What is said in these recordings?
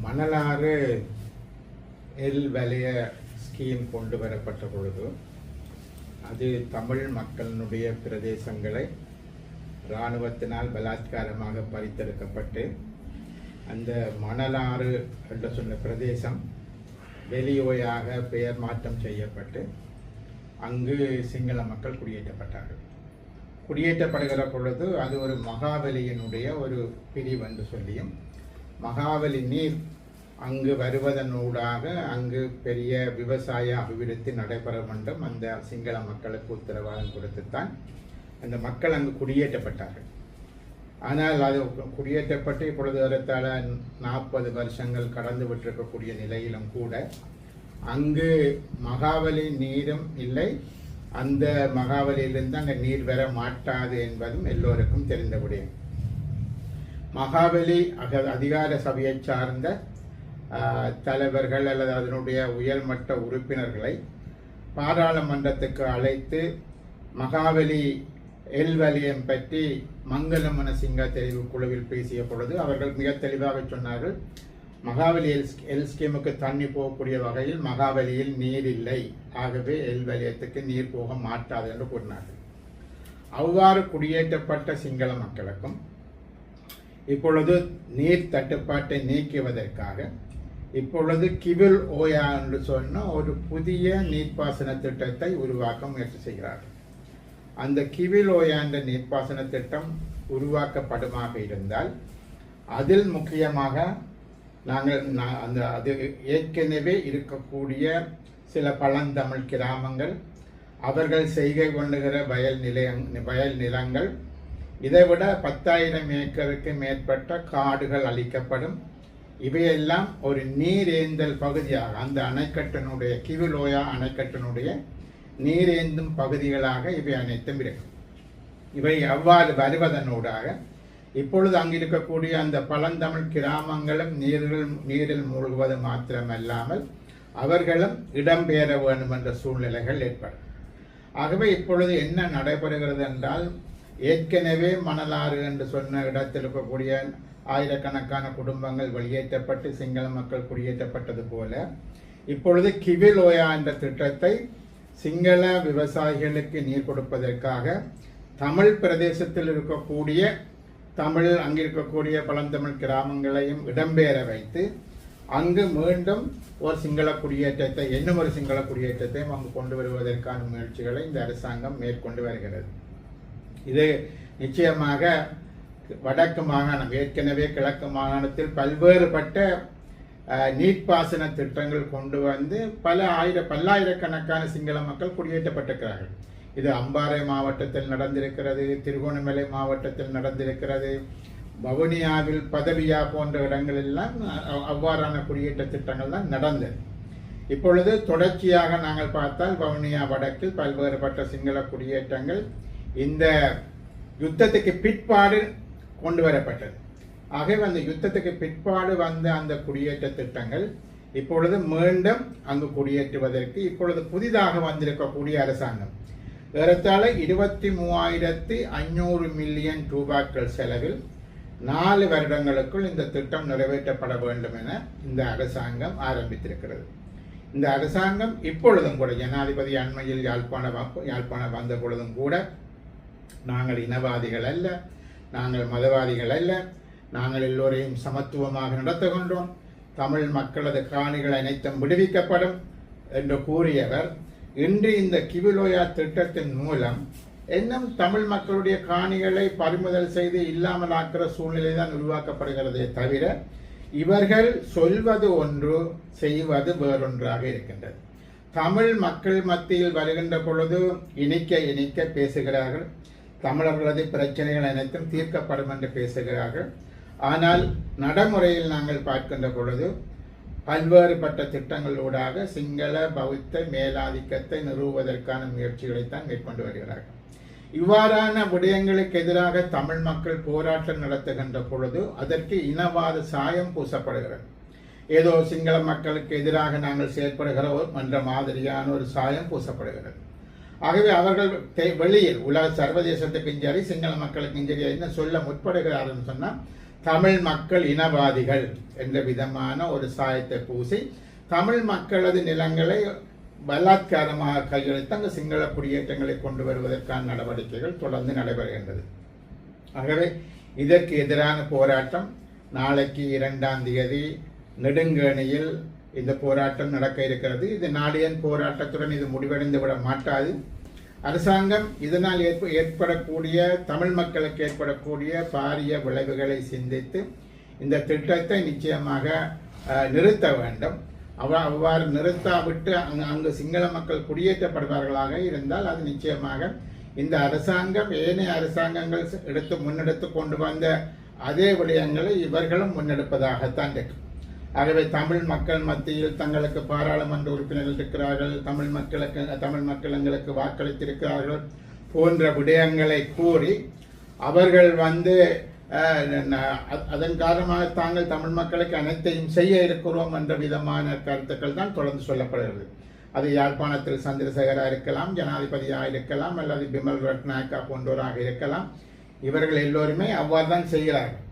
Manalaru L வலய scheme கொண்டு வரப்பட்ட பொழுது அது தமிழ் மக்களினுடைய பிரதேசங்களை இராணுவத்தினால் பலாத்காரமாக பறித்தெடுக்கப்பட்டு அந்த மணலாறு என்று சொன்ன பிரதேசம் வெளியோயாக பெயர் மாற்றம் செய்யப்பட்டு அங்கு சிங்கள மக்கள் குடியேற்றப்பட்டார்கள். குடியேற்றப்படுகிற பொழுது அது ஒரு மகாபலியினுடைய ஒரு பிரிவு என்று சொல்லியும் மகாபலி நீர் அங்கு வருவதனூடாக அங்கு பெரிய விவசாய அபிவிருத்தி நடைபெற வேண்டும் அந்த சிங்கள மக்களுக்கு உத்தரவாதம் கொடுத்துத்தான் அந்த மக்கள் அங்கு குடியேற்றப்பட்டார்கள். ஆனால் அது குடியேற்றப்பட்டு இப்பொழுது ஏறத்தாழ 40 வருஷங்கள் கடந்து விட்டிருக்கக்கூடிய நிலையிலும் கூட அங்கு மகாபலி நீரும் இல்லை, அந்த மகாபலியிலிருந்து அங்கே நீர் வர மாட்டாது என்பதும் எல்லோருக்கும் தெரிந்த விடயம். மகாபலி அதிகார சபையை சார்ந்த தலைவர்கள் அல்லது அதனுடைய உயர்மட்ட உறுப்பினர்களை பாராளுமன்றத்துக்கு அழைத்து மகாபலி எல் வலயம் பற்றி மங்கள மனசிங்க தெரிவு குழுவில் பேசிய பொழுது அவர்கள் மிக தெளிவாக சொன்னார்கள், மகாபலி எல் ஸ்கீமுக்கு தண்ணி போகக்கூடிய வகையில் மகாபலியில் நீர் இல்லை, ஆகவே எல் வலயத்துக்கு நீர் போக மாட்டாது என்று கூறினார்கள். அவ்வாறு குடியேற்றப்பட்ட சிங்கள மக்களுக்கும் இப்பொழுது நீர் தட்டுப்பாட்டை நீக்குவதற்காக இப்பொழுது கிவில் ஓயா என்று சொன்ன ஒரு புதிய நீர்ப்பாசன திட்டத்தை உருவாக்க முயற்சி செய்கிறார்கள். அந்த கிவில் ஓயா என்ற நீர்ப்பாசன திட்டம் உருவாக்கப்படுமாக இருந்தால் அதில் முக்கியமாக நாங்கள் அது ஏற்கனவே இருக்கக்கூடிய சில பழந்தமிழ் கிராமங்கள், அவர்கள் செய்கை கொண்டுகிற வயல் நிலங்கள், இதைவிட 10,000 ஏக்கருக்கு மேற்பட்ட காடுகள் அளிக்கப்படும். இவையெல்லாம் ஒரு நீரேந்தல் பகுதியாக அந்த அணைக்கட்டினுடைய கிவிலோயா அணைக்கட்டினுடைய நீரேந்தும் பகுதிகளாக இவை அனைத்தும் இருக்கும். இவை அவ்வாறு வருவதனூடாக இப்பொழுது அங்கிருக்கக்கூடிய அந்த பழந்தமிழ் கிராமங்களும் நீரில் மூழ்குவது மாத்திரமல்லாமல் அவர்களும் இடம்பெயர வேண்டும் என்ற சூழ்நிலைகள் ஏற்படும். ஆகவே இப்பொழுது என்ன நடைபெறுகிறது என்றால், ஏற்கனவே மணலாறு என்று சொன்ன இடத்தில் இருக்கக்கூடிய ஆயிரக்கணக்கான குடும்பங்கள் வெளியேற்றப்பட்டு சிங்கள மக்கள் குடியேற்றப்பட்டது போல இப்பொழுது கிவிலோயா என்ற திட்டத்தை சிங்கள விவசாயிகளுக்கு நீர் கொடுப்பதற்காக தமிழ் பிரதேசத்தில் இருக்கக்கூடிய அங்கிருக்கக்கூடிய பழந்தமிழ் கிராமங்களையும் இடம்பெயர வைத்து அங்கு மீண்டும் ஒரு சிங்கள குடியேற்றத்தை இன்னும் ஒரு சிங்கள குடியேற்றத்தையும் அங்கு கொண்டு வருவதற்கான முயற்சிகளை இந்த அரசாங்கம் மேற்கொண்டு வருகிறது. இது நிச்சயமாக வடக்கு மாகாணம், ஏற்கனவே கிழக்கு மாகாணத்தில் பல்வேறுபட்ட நீர்ப்பாசன திட்டங்கள் கொண்டு வந்து பல்லாயிரக்கணக்கான சிங்கள மக்கள் குடியேற்றப்பட்டிருக்கிறார்கள். இது அம்பாறை மாவட்டத்தில் நடந்திருக்கிறது, திருகோணமலை மாவட்டத்தில் நடந்திருக்கிறது, வவுனியாவில் பதவியா போன்ற இடங்களெல்லாம் அவ்வாறான குடியேற்ற திட்டங்கள் தான் நடந்தது. இப்பொழுது தொடர்ச்சியாக நாங்கள் பார்த்தால் வவுனியா வடக்கில் பல்வேறுபட்ட சிங்கள குடியேற்றங்கள் இந்த யுத்தத்துக்கு பிற்பாடு கொண்டு வரப்பட்டது. ஆகவே அந்த யுத்தத்துக்கு பிற்பாடு வந்த அந்த குடியேற்ற திட்டங்கள் இப்பொழுது மீண்டும் அங்கு குடியேற்றுவதற்கு இப்பொழுது புதிதாக வந்திருக்கக்கூடிய அரசாங்கம் ஏறத்தாழ 23,500 மில்லியன் ரூபாய்கள் செலவில் 4 வருடங்களுக்குள் இந்த திட்டம் நிறைவேற்றப்பட வேண்டும் என இந்த அரசாங்கம் ஆரம்பித்திருக்கிறது. இந்த அரசாங்கம் இப்பொழுதும் கூட ஜனாதிபதி அண்மையில் யாழ்ப்பாணம் வந்த பொழுதும் கூட நாங்கள் இனவாதிகள் அல்ல, நாங்கள் மதவாதிகள் அல்ல, நாங்கள் எல்லோரையும் சமத்துவமாக நடத்துகின்றோம், தமிழ் மக்களது காணிகள் அனைத்தும் விடுவிக்கப்படும் என்று கூறியவர் இன்று இந்த கிவிலோயா திட்டத்தின் மூலம் இன்னும் தமிழ் மக்களுடைய காணிகளை பறிமுதல் செய்து இல்லாமலாக்குற சூழ்நிலை தான் உருவாக்கப்படுகிறதே தவிர இவர்கள் சொல்வது ஒன்று செய்வது வேறொன்றாக இருக்கின்றது. தமிழ் மக்கள் மத்தியில் வருகின்ற பொழுது இனிக்க பேசுகிறார்கள், தமிழர்களது பிரச்சனைகள் அனைத்தும் தீர்க்கப்படும் என்று பேசுகிறார்கள். ஆனால் நடைமுறையில் நாங்கள் பார்க்கின்ற பொழுது பல்வேறுபட்ட திட்டங்களூடாக சிங்கள பௌத்த மேலாதிக்கத்தை நிறுவுவதற்கான முயற்சிகளைத்தான் மேற்கொண்டு வருகிறார்கள். இவ்வாறான விடயங்களுக்கு எதிராக தமிழ் மக்கள் போராட்டம் நடத்துகின்ற பொழுது அதற்கு இனவாத சாயம் பூசப்படுகிறது. ஏதோ சிங்கள மக்களுக்கு எதிராக நாங்கள் செயற்படுகிறோம் என்ற மாதிரியான ஒரு சாயம் பூசப்படுகிறது. ஆகவே அவர்கள் வெளியில் உலக சர்வதேசத்துக்கும் சரி சிங்கள மக்களுக்கும் சரி என்ன சொல்ல முற்படுகிறார்கள் சொன்னால், தமிழ் மக்கள் இனவாதிகள் என்ற விதமான ஒரு சாயத்தை பூசி தமிழ் மக்களது நிலங்களை பலாத்காரமாக கையெழுத்து அங்கு சிங்கள குடியேற்றங்களை கொண்டு வருவதற்கான நடவடிக்கைகள் தொடர்ந்து நடைபெறுகின்றது. ஆகவே இதற்கு எதிரான போராட்டம் நாளைக்கு 2ஆம் தேதி நெடுங்கேணியில் இந்த போராட்டம் நடக்க இருக்கிறது. இது நாளியன் போராட்டத்துடன் இது முடிவடைந்து விட மாட்டாது. அரசாங்கம் இதனால் ஏற்படக்கூடிய தமிழ் மக்களுக்கு ஏற்படக்கூடிய பாரிய விளைவுகளை சிந்தித்து இந்த திட்டத்தை நிச்சயமாக நிறுத்த வேண்டும். அவ்வாறு நிறுத்தாவிட்டு அங்கு சிங்கள மக்கள் குடியேற்றப்படுவார்களாக இருந்தால் அது நிச்சயமாக இந்த அரசாங்கம் ஏனைய அரசாங்கங்கள் முன்னெடுத்து கொண்டு வந்த அதே விடயங்களை இவர்களும் முன்னெடுப்பதாகத்தான் இருக்கும். ஆகவே தமிழ் மக்கள் மத்தியில் தங்களுக்கு பாராளுமன்ற உறுப்பினர்கள் இருக்கிறார்கள், தமிழ் மக்கள் எங்களுக்கு வாக்களித்திருக்கிறார்கள் போன்ற விடயங்களை கூறி அவர்கள் அதன் காரணமாக தாங்கள் தமிழ் மக்களுக்கு அனைத்தையும் செய்ய இருக்கிறோம் என்ற விதமான கருத்துக்கள் தான் தொடர்ந்து சொல்லப்படுகிறது. அது யாழ்ப்பாணத்தில் சந்திரசேகரா இருக்கலாம், ஜனாதிபதியாக இருக்கலாம், அல்லது பிமல் ரட்நாயக்கா போன்றோராக இருக்கலாம். இவர்கள் எல்லோருமே அவ்வாறு தான் செய்கிறார்கள்.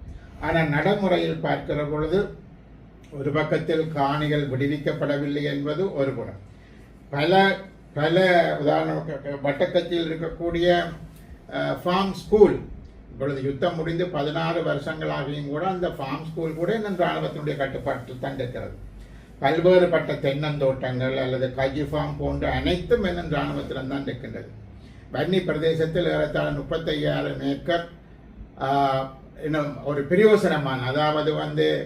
ஆனால் நடைமுறையில் பார்க்கிற பொழுது ஒரு பக்கத்தில் காணிகள் விடுவிக்கப்படவில்லை என்பது ஒரு புறம். பல உதாரண வட்டக்கத்தில் இருக்கக்கூடிய ஃபார்ம் ஸ்கூல் இப்பொழுது யுத்தம் முடிந்து 16 வருஷங்களாகியும் கூட அந்த ஃபார்ம் ஸ்கூல் கூட இன்னும் இராணுவத்தினுடைய கட்டுப்பாட்டில் தான் இருக்கிறது. பல்வேறுபட்ட தென்னந்தோட்டங்கள் அல்லது கஜி ஃபார்ம் போன்ற அனைத்தும் இன்னும் இராணுவத்திடம் தான் இருக்கின்றது. வன்னி பிரதேசத்தில் ஏறத்தாழ 35,000 ஏக்கர் இன்னும் ஒரு பிரயோசனமான, அதாவது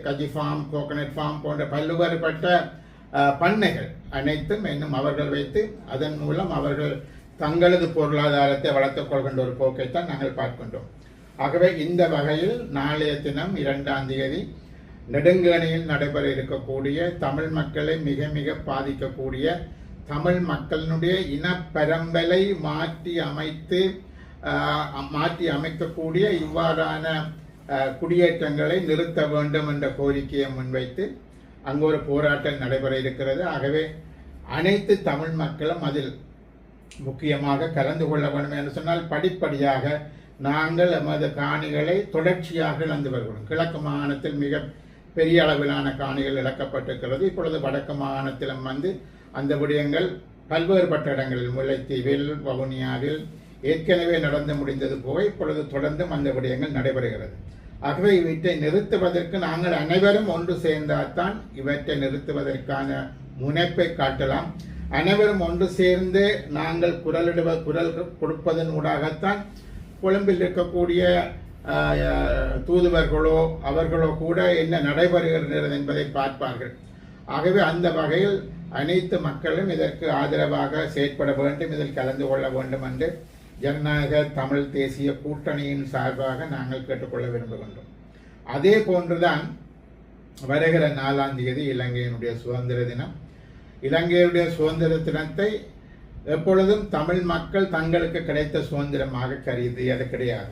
கஜி ஃபார்ம், கோகனட் ஃபார்ம் போன்ற பல்வேறுபட்ட பண்ணைகள் அனைத்தும் இன்னும் அவர்கள் வைத்து அதன் மூலம் அவர்கள் தங்களது பொருளாதாரத்தை வளர்த்துக் கொள்கின்ற ஒரு போக்கைத்தான் நாங்கள் பார்க்கின்றோம். ஆகவே இந்த வகையில் நாளைய தினம் 2ஆம் தேதி நெடுங்கேணியில் நடைபெற இருக்கக்கூடிய தமிழ் மக்களை மிக மிக பாதிக்கக்கூடிய தமிழ் மக்களினுடைய இனப்பரம்பலை மாற்றி அமைக்கக்கூடிய இவ்வாறான குடியேற்றங்களை நிறுத்த வேண்டும் என்ற கோரிக்கையை முன்வைத்து அங்கு ஒரு போராட்டம் நடைபெற இருக்கிறது. ஆகவே அனைத்து தமிழ் மக்களும் அதில் முக்கியமாக கலந்து கொள்ள வேண்டும் என்று சொன்னால் படிப்படியாக நாங்கள் எமது காணிகளை தொடர்ச்சியாக இழந்து வருகிறோம். கிழக்கு மாகாணத்தில் மிக பெரிய அளவிலான காணிகள் இழக்கப்பட்டிருக்கிறது. இப்பொழுது வடக்கு மாகாணத்திலும் அந்த விடயங்கள் பல்வேறுபட்ட இடங்களில் முல்லைத்தீவில், வவுனியாவில் ஏற்கனவே நடந்து முடிந்தது போக இப்பொழுது தொடர்ந்தும் அந்த விடயங்கள் நடைபெறுகிறது. ஆகவே இவற்றை நிறுத்துவதற்கு நாங்கள் அனைவரும் ஒன்று சேர்ந்தால்தான் இவற்றை நிறுத்துவதற்கான முனைப்பை காட்டலாம். அனைவரும் ஒன்று சேர்ந்து நாங்கள் குரல் கொடுப்பதன் ஊடாகத்தான் கொழும்பில் இருக்கக்கூடிய தூதுவர்களோ அவர்களோ கூட என்ன நடைபெறுகிறது என்பதை பார்ப்பார்கள். ஆகவே அந்த வகையில் அனைத்து மக்களும் இதற்கு ஆதரவாக செயற்பட வேண்டும், இதில் கலந்து கொள்ள வேண்டும் என்று ஜனநாயக தமிழ் தேசிய கூட்டணியின் சார்பாக நாங்கள் கேட்டுக்கொள்ள விரும்புகின்றோம். அதே போன்றுதான் வருகிற 4ஆம் தேதி இலங்கையினுடைய சுதந்திர தினம். இலங்கையுடைய சுதந்திர தினத்தை எப்பொழுதும் தமிழ் மக்கள் தங்களுக்கு கிடைத்த சுதந்திரமாக கருதியது கிடையாது.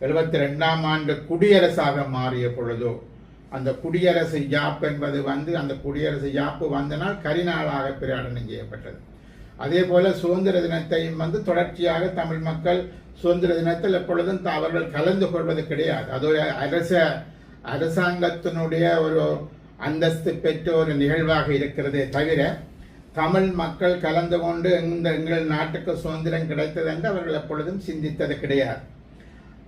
72ஆம் ஆண்டு குடியரசாக மாறிய பொழுதோ அந்த குடியரசு யாப்பு என்பது அந்த குடியரசு யாப்பு வந்தனால் கரிநாளாக பிரகடனம் செய்யப்பட்டது. அதே போல சுதந்திர தினத்தையும் தொடர்ச்சியாக தமிழ் மக்கள் சுதந்திர தினத்தில் எப்பொழுதும் அவர்கள் கலந்து கொள்வது கிடையாது. அது ஒரு அரசாங்கத்தினுடைய ஒரு அந்தஸ்து பெற்ற ஒரு நிகழ்வாக இருக்கிறதே தவிர தமிழ் மக்கள் கலந்து கொண்டு எங்கள் நாட்டுக்கு சுதந்திரம் கிடைத்தது என்று அவர்கள் எப்பொழுதும் சிந்தித்தது கிடையாது.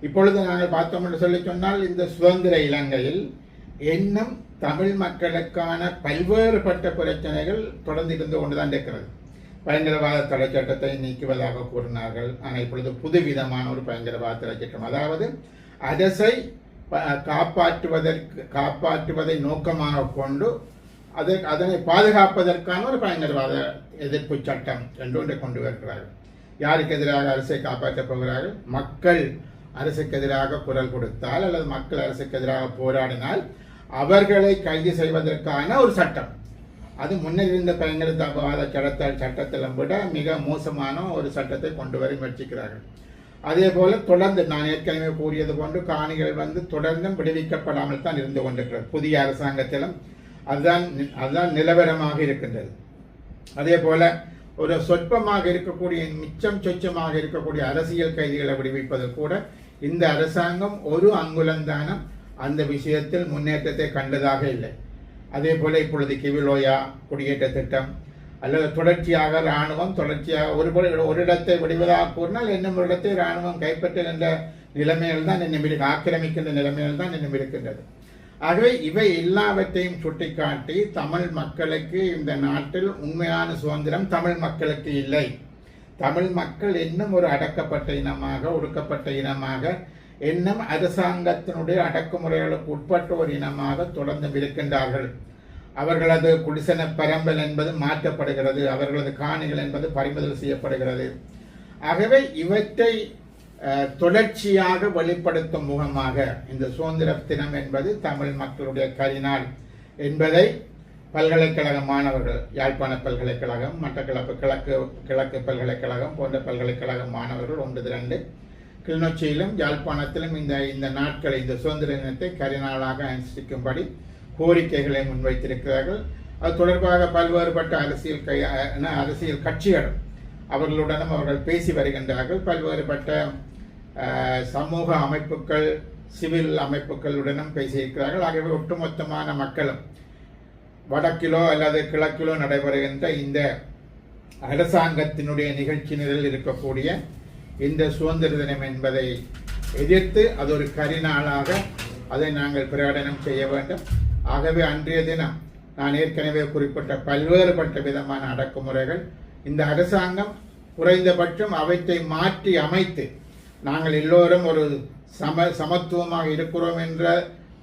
இப்பொழுது நாங்கள் பார்த்தோம் என்று சொல்லி சொன்னால் இந்த சுதந்திர இலங்கையில் இன்னும் தமிழ் மக்களுக்கான பல்வேறுபட்ட பிரச்சனைகள் தொடர்ந்து இருந்து கொண்டுதான் இருக்கிறது. பயங்கரவாத தடை சட்டத்தை நீக்குவதாக கூறினார்கள். ஆனால் இப்பொழுது புதுவிதமான ஒரு பயங்கரவாத தடை சட்டம், அதாவது அரசை காப்பாற்றுவதை நோக்கமாக கொண்டு அதனை பாதுகாப்பதற்கான ஒரு பயங்கரவாத எதிர்ப்பு சட்டம் என்று கொண்டு வருகிறார்கள். யாருக்கு எதிராக அரசை காப்பாற்றப் போகிறார்கள்? மக்கள் அரசுக்கு எதிராக குரல் கொடுத்தால் அல்லது மக்கள் அரசுக்கு எதிராக போராடினால் அவர்களை கைது செய்வதற்கான ஒரு சட்டம். அது முன்னர் இருந்த பயங்கரவாத சட்டத்திலும் விட மிக மோசமான ஒரு சட்டத்தை கொண்டு வர முயற்சிக்கிறார்கள். அதே போல தொடர்ந்து நான் ஏற்கனவே கூறியது போன்று காணிகள் தொடர்ந்தும் விடுவிக்கப்படாமல் தான் இருந்து கொண்டிருக்கிறது. புதிய அரசாங்கத்திலும் அதுதான் நிலவரமாக இருக்கின்றது. அதே போல ஒரு சொற்பமாக இருக்கக்கூடிய மிச்சம் சொச்சமாக இருக்கக்கூடிய அரசியல் கைதிகளை விடுவிப்பது கூட இந்த அரசாங்கம் ஒரு அங்குலந்தானம் அந்த விஷயத்தில் முன்னேற்றத்தை கண்டதாக இல்லை. அதே போல இப்பொழுது கிவிலோயா குடியேற்ற திட்டம் அல்லது தொடர்ச்சியாக இராணுவம் ஒரு இடத்தை விடுவதாக கூறினால் இன்னும் ஒரு இடத்தை இராணுவம் கைப்பற்றுகின்ற நிலைமைகள் தான் இன்னும் ஆக்கிரமிக்கின்ற நிலைமைகள் தான் இன்னும் இருக்கின்றது. ஆகவே இவை எல்லாவற்றையும் சுட்டிக்காட்டி தமிழ் மக்களுக்கு இந்த நாட்டில் உண்மையான சுதந்திரம் தமிழ் மக்களுக்கு இல்லை. தமிழ் மக்கள் இன்னும் ஒரு அடக்கப்பட்ட இனமாக, ஒடுக்கப்பட்ட இனமாக, இன்னும் அரசாங்கத்தினுடைய அடக்குமுறைகளுக்கு உட்பட்ட ஒரு இனமாக தொடர்ந்து இருக்கின்றார்கள். அவர்களது குடிசன பரம்பல் என்பது மாற்றப்படுகிறது, அவர்களது காணிகள் என்பது பறிமுதல் செய்யப்படுகிறது. ஆகவே இவற்றை தொடர்ச்சியாக வெளிப்படுத்தும் முகமாக இந்த சுதந்திர தினம் என்பது தமிழ் மக்களுடைய கரிநாள் என்பதை பல்கலைக்கழக மாணவர்கள், யாழ்ப்பாண பல்கலைக்கழகம், மட்டக்களப்பு கிழக்கு பல்கலைக்கழகம் போன்ற பல்கலைக்கழக மாணவர்கள் ஒன்று திரண்டு கிளிநொச்சியிலும் யாழ்ப்பாணத்திலும் இந்த நாட்களை, இந்த சுதந்திர தினத்தை கரிநாளாக அனுஷ்டிக்கும்படி கோரிக்கைகளை முன்வைத்திருக்கிறார்கள். அது தொடர்பாக பல்வேறுபட்ட அரசியல் கட்சிகளும் அவர்களுடனும் அவர்கள் பேசி வருகின்றார்கள். பல்வேறுபட்ட சமூக அமைப்புகள், சிவில் அமைப்புகளுடனும் பேசியிருக்கிறார்கள். ஆகவே ஒட்டுமொத்தமான மக்களும் வடக்கிலோ அல்லது கிழக்கிலோ நடைபெறுகின்ற இந்த அரசாங்கத்தினுடைய நிகழ்ச்சி நிரலில் இருக்கக்கூடிய இந்த சுதந்திர தினம் என்பதை எதிர்த்து அது ஒரு கரிநாளாக அதை நாங்கள் பிரகடனம் செய்ய வேண்டும். ஆகவே அன்றைய தினம் நான் ஏற்கனவே குறிப்பிட்ட பல்வேறுபட்ட விதமான அடக்குமுறைகள் இந்த அரசாங்கம் குறைந்தபட்சம் அவற்றை மாற்றி அமைத்து நாங்கள் எல்லோரும் ஒரு சமத்துவமாக இருக்கிறோம் என்ற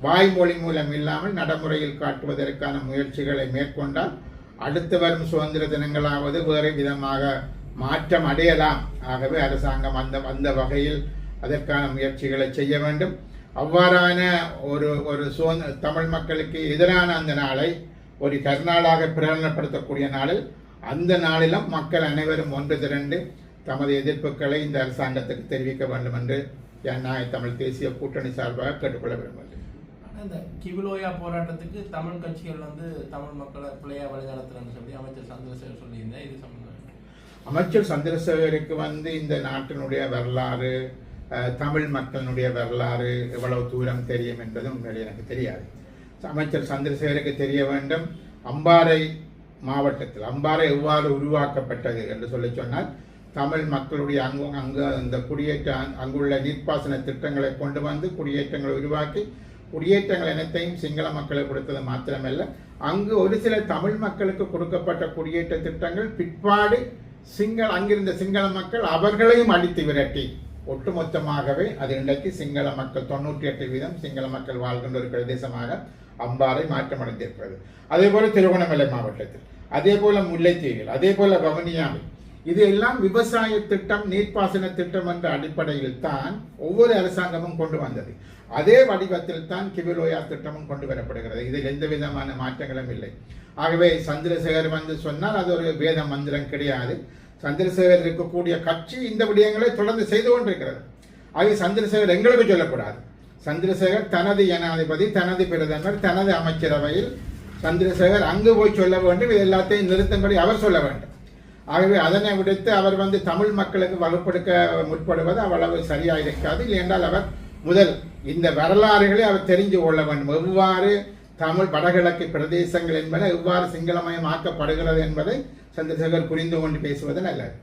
வாய்மொழி மூலம் இல்லாமல் நடைமுறையில் காட்டுவதற்கான முயற்சிகளை மேற்கொண்டால் அடுத்து வரும் சுதந்திர தினங்களாவது வேறு விதமாக மாற்றம் அடையலாம். ஆகவே அரசாங்கம் அந்த வகையில் அதற்கான முயற்சிகளை செய்ய வேண்டும். அவ்வாறான ஒரு தமிழ் மக்களுக்கு எதிரான அந்த நாளை ஒரு கருநாளாக பிரகடனப்படுத்தக்கூடிய நாளில் அந்த நாளிலும் மக்கள் அனைவரும் ஒன்று திரண்டு தமது எதிர்ப்புகளை இந்த அரசாங்கத்துக்கு தெரிவிக்க வேண்டும் என்று ஜனநாயக தமிழ் தேசிய கூட்டணி சார்பாக கேட்டுக்கொள்ள விரும்புகிறேன். இந்த கிவிலோயா போராட்டத்துக்கு தமிழ் கட்சிகள் தமிழ் மக்களை பிள்ளையா வழிநடத்துறன்னு சொல்லி அமைச்சர் சந்திரசேகர் சொல்லியிருந்தேன். இது சம்பந்தம் அமைச்சர் சந்திரசேகருக்கு இந்த நாட்டினுடைய வரலாறு, தமிழ் மக்களினுடைய வரலாறு எவ்வளவு தூரம் தெரியும் என்பது உண்மையிலே எனக்கு தெரியாது. அமைச்சர் சந்திரசேகருக்கு தெரிய வேண்டும் அம்பாறை மாவட்டத்தில் அம்பாறை எவ்வாறு உருவாக்கப்பட்டது என்று சொல்லி சொன்னால் தமிழ் மக்களுடைய அங்கு அந்த அங்குள்ள நீர்ப்பாசன திட்டங்களை கொண்டு வந்து குடியேற்றங்களை உருவாக்கி குடியேற்றங்கள் அனைத்தையும் சிங்கள மக்களுக்கு கொடுத்தது மாத்திரமல்ல, அங்கு ஒரு சில தமிழ் மக்களுக்கு கொடுக்கப்பட்ட குடியேற்ற திட்டங்கள் பிற்பாடு அங்கிருந்த சிங்கள மக்கள் அவர்களையும் அடித்து விரட்டி ஒட்டுமொத்தமாகவே அது இன்றைக்கு சிங்கள மக்கள் 98% சிங்கள மக்கள் வாழ்கின்ற ஒரு பிரதேசமாக அம்பாறை மாற்றமடைந்திருக்கிறது. அதே போல திருகோணமலை மாவட்டத்தில், அதே போல முல்லைத்தீவில், அதே போல வவுனியாவில் இது எல்லாம் விவசாய திட்டம், நீர்ப்பாசன திட்டம் என்ற அடிப்படையில் தான் ஒவ்வொரு அரசாங்கமும் கொண்டு வந்தது. அதே வடிவத்தில் தான் கிவிலோயா திட்டமும் கொண்டு வரப்படுகிறது. இதில் எந்த விதமான மாற்றங்களும் இல்லை. ஆகவே சந்திரசேகர் சொன்னால் அது ஒரு வேத மந்திரம் கிடையாது. சந்திரசேகர் இருக்கக்கூடிய கட்சி இந்த விடயங்களை தொடர்ந்து செய்து கொண்டிருக்கிறது. ஆகவே சந்திரசேகர் எங்களுக்கு சொல்லக்கூடாது. சந்திரசேகர் தனது ஜனாதிபதி, தனது பிரதமர், தனது அமைச்சரவையில் சந்திரசேகர் அங்கு போய் சொல்ல வேண்டும். இது எல்லாத்தையும் நிறுத்தும்படி அவர் சொல்ல வேண்டும். ஆகவே அதனை விடுத்து அவர் தமிழ் மக்களுக்கு வலுப்படுத்த முற்படுவது அவ்வளவு சரியாக இருக்காது. இல்லையென்றால் அவர் முதல் இந்த வரலாறுகளை அவர் தெரிந்து கொள்ள வேண்டும். எவ்வாறு தமிழ் வடகிழக்கு பிரதேசங்கள் என்பன எவ்வாறு சிங்களமயமாக்கப்படுகிறது என்பதை சந்திரசேகர் புரிந்து கொண்டு பேசுவது நல்லது.